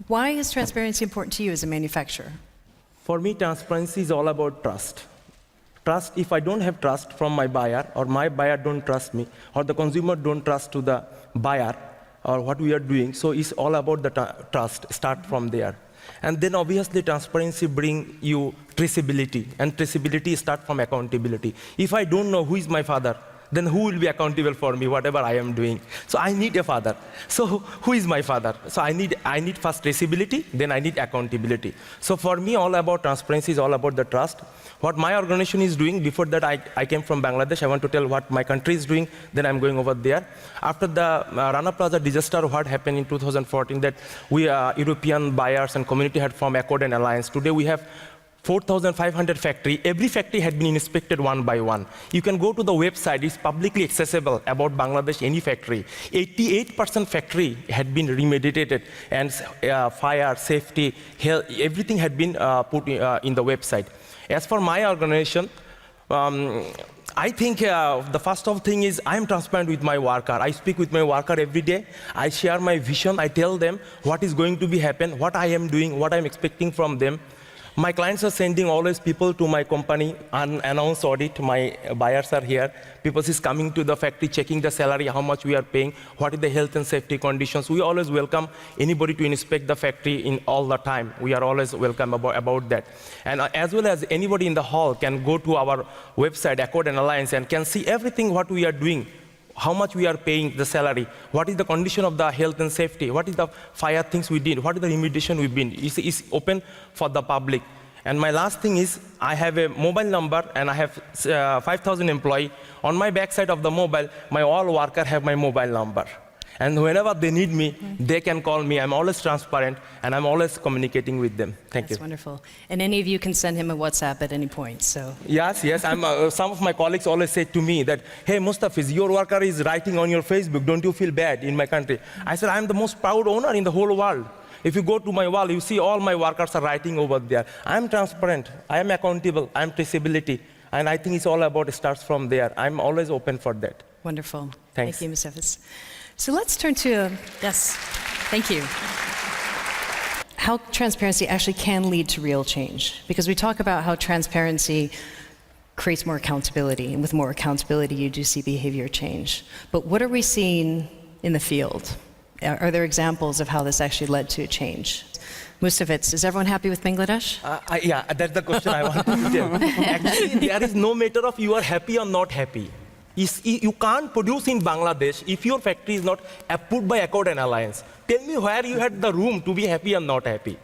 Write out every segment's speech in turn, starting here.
Why is transparency important to you as a manufacturer? For me, transparency is all about trust. Trust, if I don't have trust from my buyer, or my buyer don't trust me, or the consumer don't trust to the buyer, or what we are doing, so it's all about the trust, start from there. And then obviously transparency bring you traceability, and traceability start from accountability. If I don't know who is my father, then who will be accountable for me, whatever I am doing? So I need a father. So who is my father? So I need first traceability, then I need accountability. So for me, all about transparency is all about the trust. What my organization is doing, before that I came from Bangladesh, I want to tell what my country is doing, then I'm going over there. After the Rana Plaza disaster, what happened in 2014, that we European buyers and community had formed Accord and Alliance. Today we have 4,500 factory. Every factory had been inspected one by one. You can go to the website, it's publicly accessible about Bangladesh, any factory. 88% factory had been remediated, and fire, safety, health, everything had been put in the website. As for my organization, I think the first of thing is I'm transparent with my worker. I speak with my worker every day. I share my vision. I tell them what is going to be happen, what I am doing, what I'm expecting from them. My clients are sending always people to my company, unannounced audit. My buyers are here. People is coming to the factory, checking the salary, how much we are paying, what is the health and safety conditions. We always welcome anybody to inspect the factory in all the time. We are always welcome about that. And as well as anybody in the hall can go to our website, Accord and Alliance, and can see everything what we are doing. How much we are paying the salary, what is the condition of the health and safety, what is the fire things we did, what is the remediation we've been. It's open for the public. And my last thing is, I have a mobile number and I have 5,000 employees. On my backside of the mobile, my all workers have my mobile number. And whenever they need me, they can call me. I'm always transparent and I'm always communicating with them. Thank you. That's wonderful. And any of you can send him a WhatsApp at any point, so. Yes. Some of my colleagues always say to me that, hey, Mustafiz, your worker is writing on your Facebook. Don't you feel bad in my country? I said, I'm the most proud owner in the whole world. If you go to my wall, you see all my workers are writing over there. I'm transparent. I am accountable. I'm traceability. And I think it's all about, it starts from there. I'm always open for that. Wonderful. Thanks. Thank you, Ms. Efes. So let's turn to, yes, thank you. How transparency actually can lead to real change. Because we talk about how transparency creates more accountability, and with more accountability, you do see behavior change. But what are we seeing in the field? Are there examples of how this actually led to a change? Mustafiz, is everyone happy with Bangladesh? Yeah, that's the question I want to tell. Actually, there is no matter of you are happy or not happy. You can't produce in Bangladesh if your factory is not approved by Accord and Alliance. Tell me where you had the room to be happy or not happy.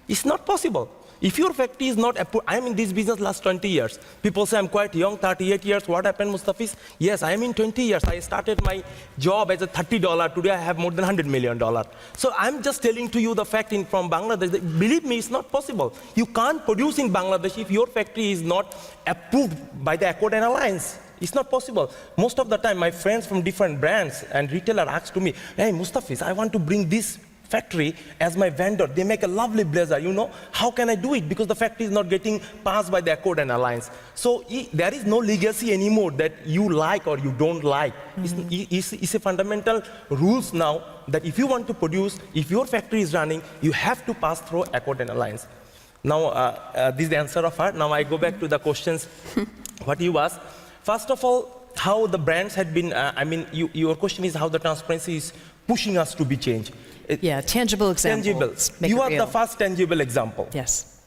It's not possible. If your factory is not approved, I'm in this business last 20 years. People say I'm quite young, 38 years. What happened, Mustafiz? Yes, I am in 20 years. I started my job as a $30. Today I have more than $100 million. So I'm just telling to you the fact from Bangladesh. Believe me, it's not possible. You can't produce in Bangladesh if your factory is not approved by the Accord and Alliance. It's not possible. Most of the time, my friends from different brands and retailer ask to me, hey, Mustafiz, I want to bring this factory as my vendor. They make a lovely blazer, you know. How can I do it? Because the factory is not getting passed by the Accord and Alliance. So there is no legacy anymore that you like or you don't like. It's a fundamental rules now that if you want to produce, if your factory is running, you have to pass through Accord and Alliance. Now, this is the answer of her. Now I go back to the questions, what you asked. First of all, how the brands had been, your question is how the transparency is pushing us to be changed. Yeah, tangible examples. Tangible. You are the first tangible example. Yes.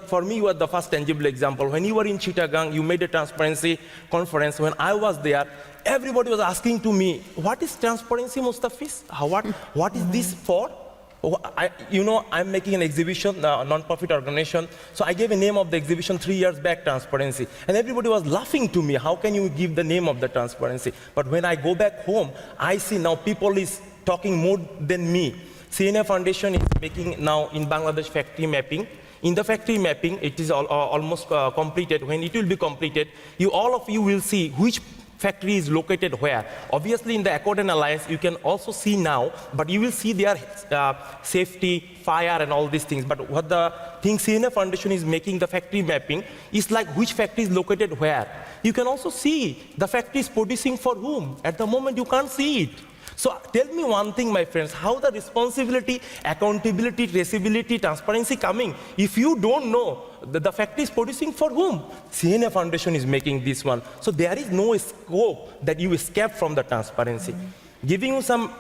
For me, you are the first tangible example. When you were in Chittagong, you made a transparency conference. When I was there, everybody was asking to me, what is transparency, Mustafiz? What is this for? I'm making an exhibition, a non-profit organization. So I gave a name of the exhibition 3 years back, transparency. And everybody was laughing to me. How can you give the name of the transparency? But when I go back home, I see now people is talking more than me. CNA Foundation is making now in Bangladesh factory mapping. In the factory mapping, it is almost completed. When it will be completed, all of you will see which factory is located where. Obviously, in the Accord and Alliance, you can also see now, but you will see their safety, fire, and all these things. But what the thing CNA Foundation is making the factory mapping is like which factory is located where. You can also see the factory is producing for whom. At the moment, you can't see it. So tell me one thing, my friends, how the responsibility, accountability, traceability, transparency coming if you don't know that the factory is producing for whom? CNA Foundation is making this one. So there is no scope that you escape from the transparency. Giving you some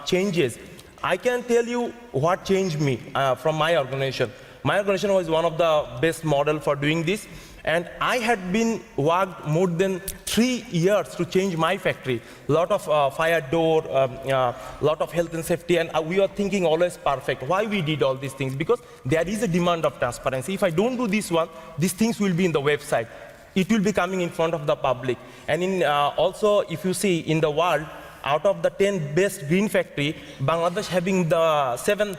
changes, I can tell you what changed me from my organization. My organization was one of the best model for doing this. And I had been worked more than 3 years to change my factory. Lot of fire door, lot of health and safety, and we are thinking always perfect. Why we did all these things? Because there is a demand of transparency. If I don't do this one, these things will be in the website. It will be coming in front of the public. And in, also, if you see in the world, out of the 10 best green factory, Bangladesh having the 7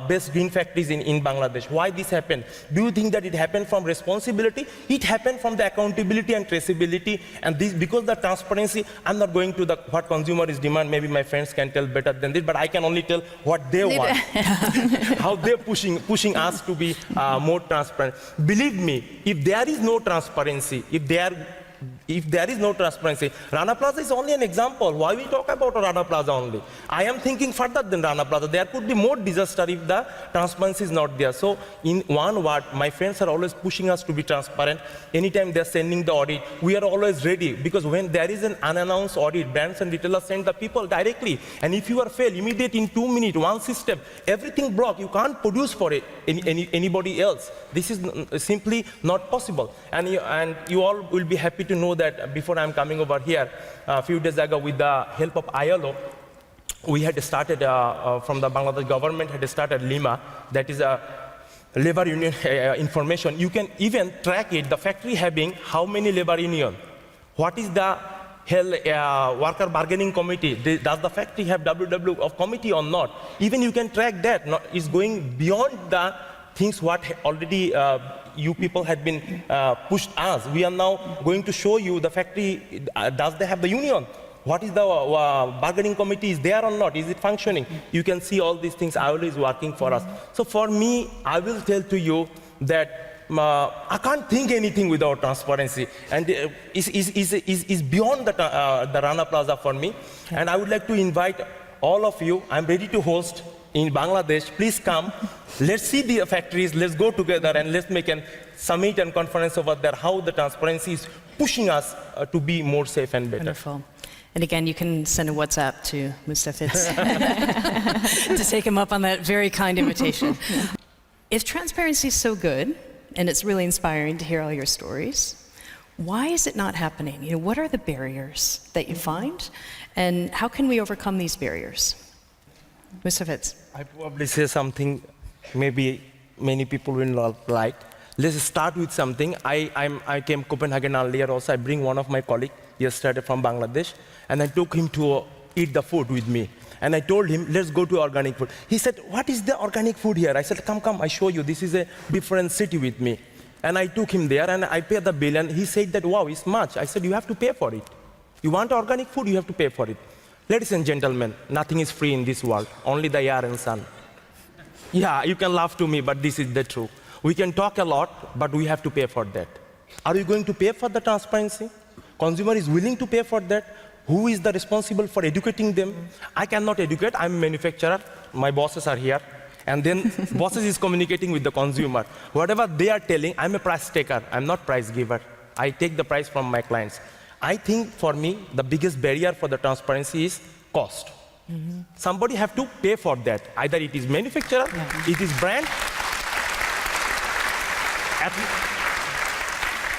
best green factories in Bangladesh. Why this happened? Do you think that it happened from responsibility? It happened from the accountability and traceability, and this because the transparency. I'm not going to the what consumers demand. Maybe my friends can tell better than this, but I can only tell what they want. How they're pushing us to be more transparent. Believe me, if there is no transparency, if there is no transparency, Rana Plaza is only an example. Why we talk about Rana Plaza only? I am thinking further than Rana Plaza. There could be more disaster if the transparency is not there. So in one word, my friends are always pushing us to be transparent. Anytime they're sending the audit, we are always ready, because when there is an unannounced audit, brands and retailers send the people directly. And if you are failed, immediate in 2 minutes, one system, everything blocked. You can't produce for it anybody else. This is simply not possible. And you all will be happy to know that before I'm coming over here, a few days ago, with the help of ILO, we had started, from the Bangladesh government, had started Lima, that is a labor union information. You can even track it, the factory having how many labor union, what is the worker bargaining committee, does the factory have WW of committee or not? Even you can track that. It's going beyond the things what already you people had been pushed us. We are now going to show you the factory, does they have the union? What is the bargaining committee, is there or not? Is it functioning? You can see all these things always working for us. So for me, I will tell to you that I can't think anything without transparency, and is beyond the Rana Plaza for me. And I would like to invite all of you. I'm ready to host in Bangladesh. Please come. Let's see the factories. Let's go together and let's make a summit and conference over there. How the transparency is pushing us to be more safe and better. Wonderful. And again, you can send a WhatsApp to Mustafid's to take him up on that very kind invitation. If transparency is so good, and it's really inspiring to hear all your stories, why is it not happening? You know, what are the barriers that you find, and how can we overcome these barriers? Mustafid. I probably say something maybe many people will not like. Let's start with something. I came to Copenhagen earlier also. I bring one of my colleagues yesterday from Bangladesh, and I took him to eat the food with me. And I told him, let's go to organic food. He said, what is the organic food here? I said, come, I show you. This is a different city with me. And I took him there, and I paid the bill, and he said that, wow, it's much. I said, you have to pay for it. You want organic food, you have to pay for it. Ladies and gentlemen, nothing is free in this world, only the air and sun. Yeah, you can laugh to me, but this is the truth. We can talk a lot, but we have to pay for that. Are you going to pay for the transparency? Consumer is willing to pay for that. Who is the responsible for educating them? I cannot educate. I'm a manufacturer. My bosses are here. And then bosses is communicating with the consumer. Whatever they are telling, I'm a price taker. I'm not price giver. I take the price from my clients. I think for me, the biggest barrier for the transparency is cost. Somebody have to pay for that. Either it is manufacturer, it is brand.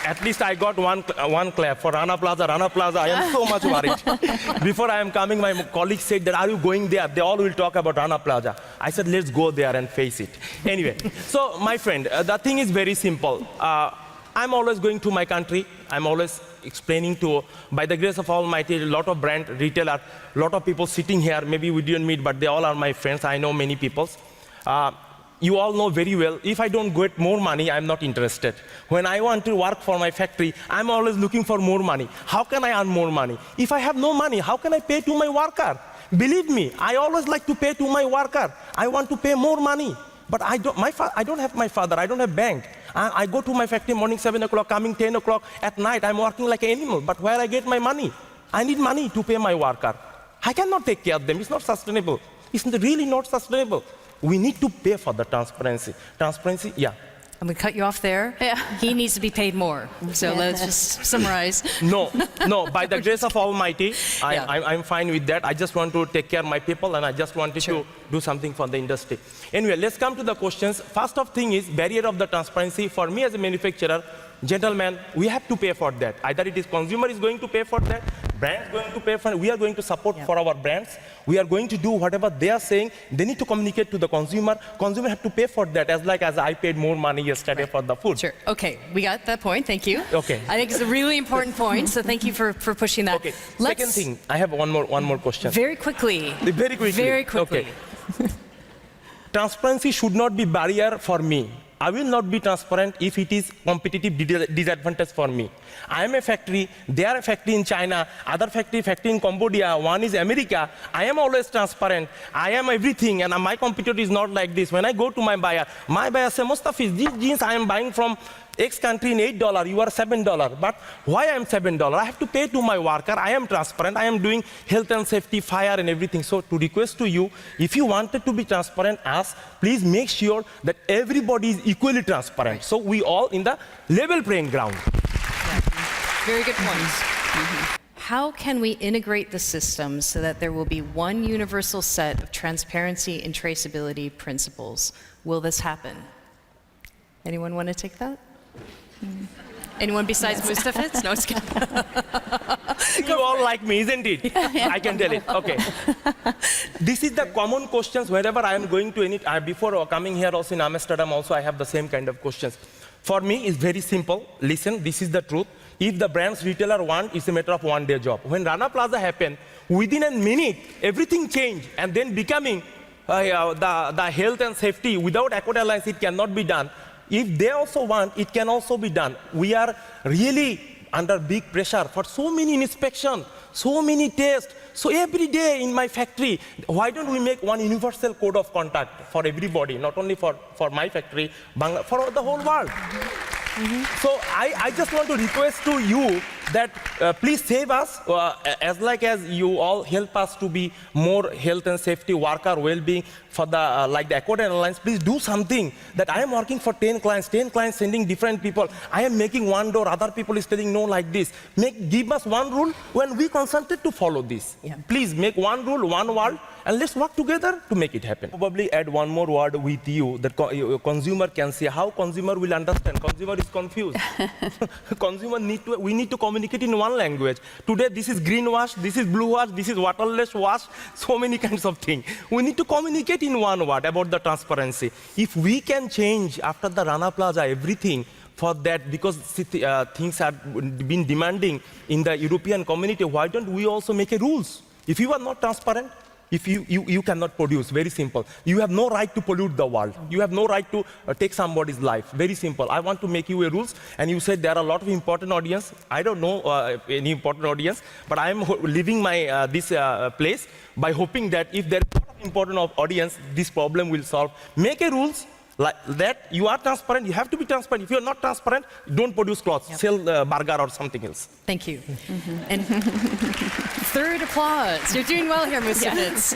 At least I got one clap for Rana Plaza. I am so much worried. Before I am coming, my colleague said that, are you going there? They all will talk about Rana Plaza. I said, let's go there and face it. Anyway, so my friend, the thing is very simple. I'm always going to my country. I'm always explaining to, by the grace of Almighty, a lot of brand retailer, a lot of people sitting here. Maybe we didn't meet, but they all are my friends. I know many people. You all know very well, if I don't get more money, I'm not interested. When I want to work for my factory, I'm always looking for more money. How can I earn more money? If I have no money, how can I pay to my worker? Believe me, I always like to pay to my worker. I want to pay more money. But I don't have my father, I don't have bank. I go to my factory morning 7 o'clock, coming 10 o'clock at night. I'm working like an animal, but where I get my money? I need money to pay my worker. I cannot take care of them. It's not sustainable. It's really not sustainable. We need to pay for the transparency. Transparency, yeah. I'm going to cut you off there. Yeah. He needs to be paid more. So let's just summarize. No, by the grace of Almighty, I'm fine with that. I just want to take care of my people, and I just wanted to do something for the industry. Anyway, let's come to the questions. First of thing is barrier of the transparency. For me as a manufacturer, gentlemen, we have to pay for that. Either it is consumer is going to pay for that, brand going to pay for it. We are going to support for our brands. We are going to do whatever they are saying. They need to communicate to the consumer. Consumer have to pay for that, as I paid more money yesterday for the food. Sure. Okay, we got that point. Thank you. Okay. I think it's a really important point. So thank you for pushing that. Okay. Second thing, I have one more question. Very quickly. Very quickly. Very quickly. Okay. Transparency should not be barrier for me. I will not be transparent if it is competitive disadvantage for me. I am a factory, they are a factory in China, other factory in Cambodia, one is America. I am always transparent. I am everything, and my competitor is not like this. When I go to my buyer says, Mustafiz, these jeans I am buying from X country in $8, you are $7. But why I am $7? I have to pay to my worker. I am transparent. I am doing health and safety, fire and everything. So to request to you, if you wanted to be transparent, please make sure that everybody is equally transparent. So we all in the level playing ground. Yeah. Very good points. How can we integrate the system so that there will be one universal set of transparency and traceability principles? Will this happen? Anyone want to take that? Anyone besides Mustafiz? No, it's kidding. You all like me, isn't it? I can tell it. Okay. This is the common questions wherever I am going to any. Before coming here also in Amsterdam, also I have the same kind of questions. For me, it's very simple. Listen, this is the truth. If the brand's retailer want, it's a matter of one-day job. When Rana Plaza happened, within a minute, everything changed, and then becoming the health and safety without Accord Alliance, it cannot be done. If they also want, it can also be done. We are really under big pressure for so many inspections, so many tests. So every day in my factory, why don't we make one universal code of conduct for everybody, not only for my factory, but for the whole world? So I just want to request to you that please save us as you all help us to be more health and safety, worker well-being for the like the Accord Alliance. Please do something that I am working for 10 clients sending different people. I am making one door, other people is telling no like this. Give us one rule when we consented to follow this. Yeah. Please make one rule, one world, and let's work together to make it happen. Probably add one more word with you that consumer can see. How consumer will understand? Consumer is confused. Consumer we need to communicate in one language. Today this is green wash, this is blue wash, this is waterless wash, so many kinds of things. We need to communicate in one word about the transparency. If we can change after the Rana Plaza everything for that, because things have been demanding in the European community, why don't we also make a rules? If you are not transparent, if you cannot produce, very simple. You have no right to pollute the world. You have no right to take somebody's life. Very simple. I want to make you a rules, and you said there are a lot of important audience. I don't know any important audience, but I am leaving my this place by hoping that if there is a lot of important audience, this problem will solve. Make a rules like that. You are transparent. You have to be transparent. If you are not transparent, don't produce clothes. Yep. Sell burger or something else. Thank you. And third applause. You're doing well here, Mustafiz.